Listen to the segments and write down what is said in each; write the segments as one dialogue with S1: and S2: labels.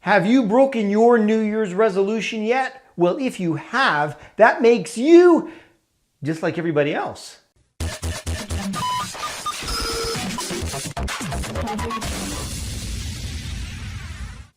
S1: Have you broken your New Year's resolution yet? Well, if you have, that makes you just like everybody else.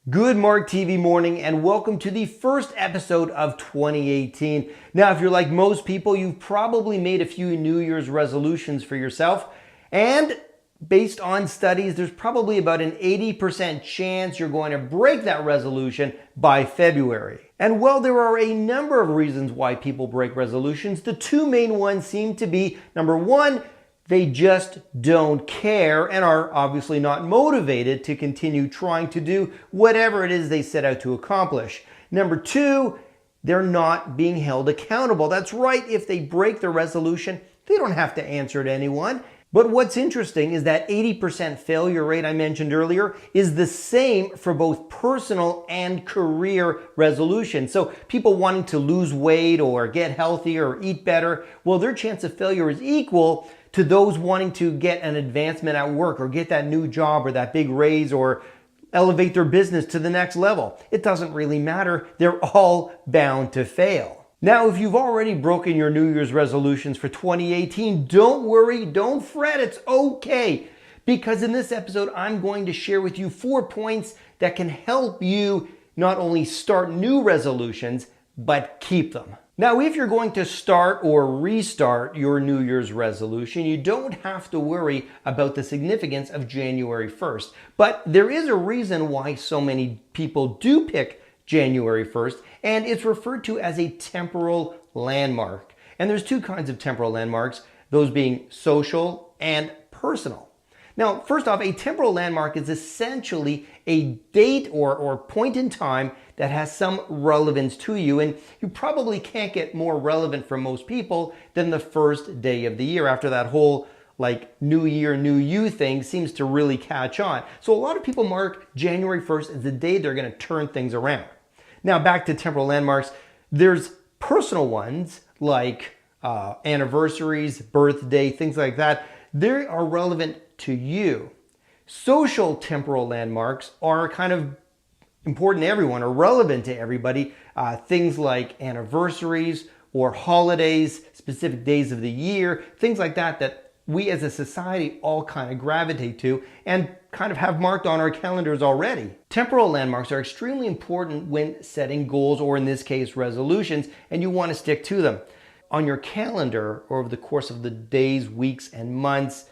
S1: Good Marc TV morning and welcome to the first episode of 2018. Now, if you're like most people, you've probably made a few New Year's resolutions for yourself, and based on studies, there's probably about an 80% chance you're going to break that resolution by February. And while there are a number of reasons why people break resolutions, the two main ones seem to be, number one, they just don't care and are obviously not motivated to continue trying to do whatever it is they set out to accomplish. Number two, they're not being held accountable. That's right, if they break the resolution, they don't have to answer to anyone. But what's interesting is that 80% failure rate I mentioned earlier is the same for both personal and career resolutions. So people wanting to lose weight or get healthier or eat better, well, their chance of failure is equal to those wanting to get an advancement at work or get that new job or that big raise or elevate their business to the next level. It doesn't really matter. They're all bound to fail. Now, if you've already broken your New Year's resolutions for 2018, don't worry, don't fret, it's okay. Because in this episode, I'm going to share with you 4 points that can help you not only start new resolutions, but keep them. Now, if you're going to start or restart your New Year's resolution, you don't have to worry about the significance of January 1st. But there is a reason why so many people do pick January 1st, and it's referred to as a temporal landmark. And there's two kinds of temporal landmarks, those being social and personal. Now, first off, a temporal landmark is essentially a date or point in time that has some relevance to you, and you probably can't get more relevant for most people than the first day of the year after that whole like new year, new you thing seems to really catch on. So a lot of people mark January 1st as the day they're going to turn things around. Now back to temporal landmarks, there's personal ones like anniversaries, birthday, things like that. They are relevant to you. Social temporal landmarks are kind of important to everyone or relevant to everybody. Things like anniversaries or holidays, specific days of the year, things like that that we as a society all kind of gravitate to and kind of have marked on our calendars already. Temporal landmarks are extremely important when setting goals, or in this case, resolutions, and you want to stick to them. On your calendar, or over the course of the days, weeks, and months,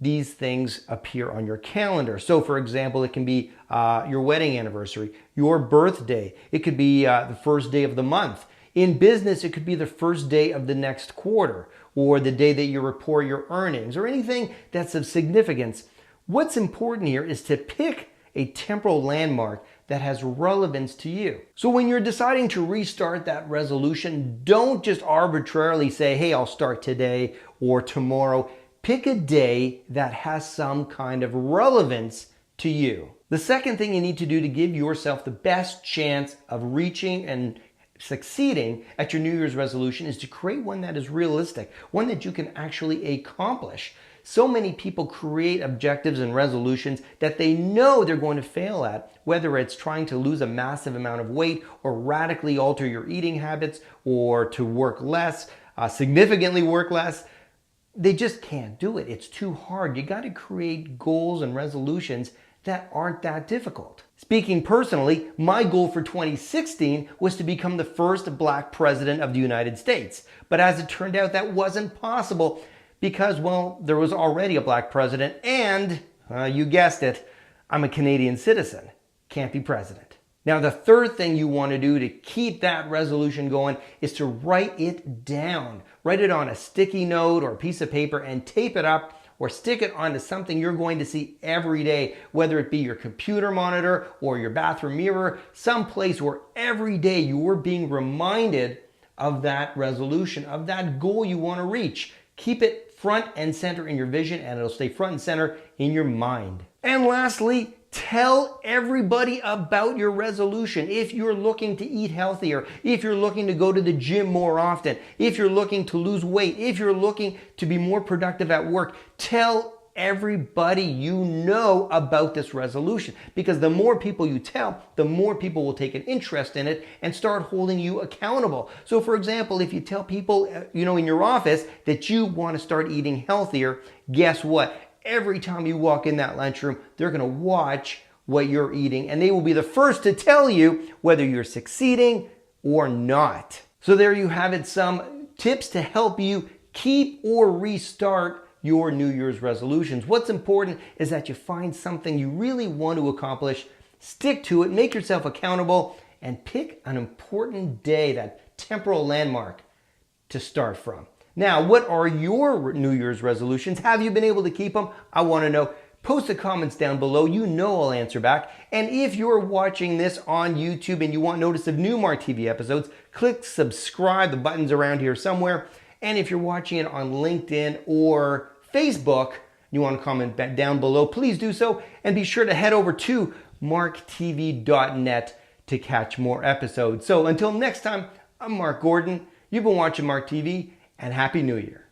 S1: these things appear on your calendar. So for example, it can be your wedding anniversary, your birthday, it could be the first day of the month. In business, it could be the first day of the next quarter, or the day that you report your earnings, or anything that's of significance. What's important here is to pick a temporal landmark that has relevance to you. So when you're deciding to restart that resolution, don't just arbitrarily say, hey, I'll start today or tomorrow. Pick a day that has some kind of relevance to you. The second thing you need to do to give yourself the best chance of reaching and succeeding at your New Year's resolution is to create one that is realistic, one that you can actually accomplish. So many people create objectives and resolutions that they know they're going to fail at, whether it's trying to lose a massive amount of weight or radically alter your eating habits or to work less, significantly work less. They just can't do it. It's too hard. You got to create goals and resolutions that aren't that difficult. Speaking personally, my goal for 2016 was to become the first Black president of the United States. But as it turned out, that wasn't possible because, well, there was already a Black president and, you guessed it, I'm a Canadian citizen. Can't be president. Now, the third thing you want to do to keep that resolution going is to write it down. Write it on a sticky note or a piece of paper and tape it up or stick it onto something you're going to see every day, whether it be your computer monitor or your bathroom mirror, someplace where every day you're being reminded of that resolution, of that goal you want to reach. Keep it front and center in your vision, and it'll stay front and center in your mind. And lastly, tell everybody about your resolution. If you're looking to eat healthier, if you're looking to go to the gym more often, if you're looking to lose weight, if you're looking to be more productive at work, tell everybody you know about this resolution, because the more people you tell, the more people will take an interest in it and start holding you accountable. So for example, if you tell people, in your office that you want to start eating healthier, guess what? Every time you walk in that lunchroom, they're going to watch what you're eating, and they will be the first to tell you whether you're succeeding or not. So there you have it, some tips to help you keep or restart your New Year's resolutions. What's important is that you find something you really want to accomplish, stick to it, make yourself accountable, and pick an important day, that temporal landmark, to start from. Now, what are your New Year's resolutions? Have you been able to keep them? I want to know. Post the comments down below. You know I'll answer back. And if you're watching this on YouTube and you want notice of new Marc TV episodes, click subscribe. The button's around here somewhere. And if you're watching it on LinkedIn or Facebook, you want to comment down below, please do so. And be sure to head over to marktv.net to catch more episodes. So until next time, I'm Marc Gordon. You've been watching Marc TV, and Happy New Year.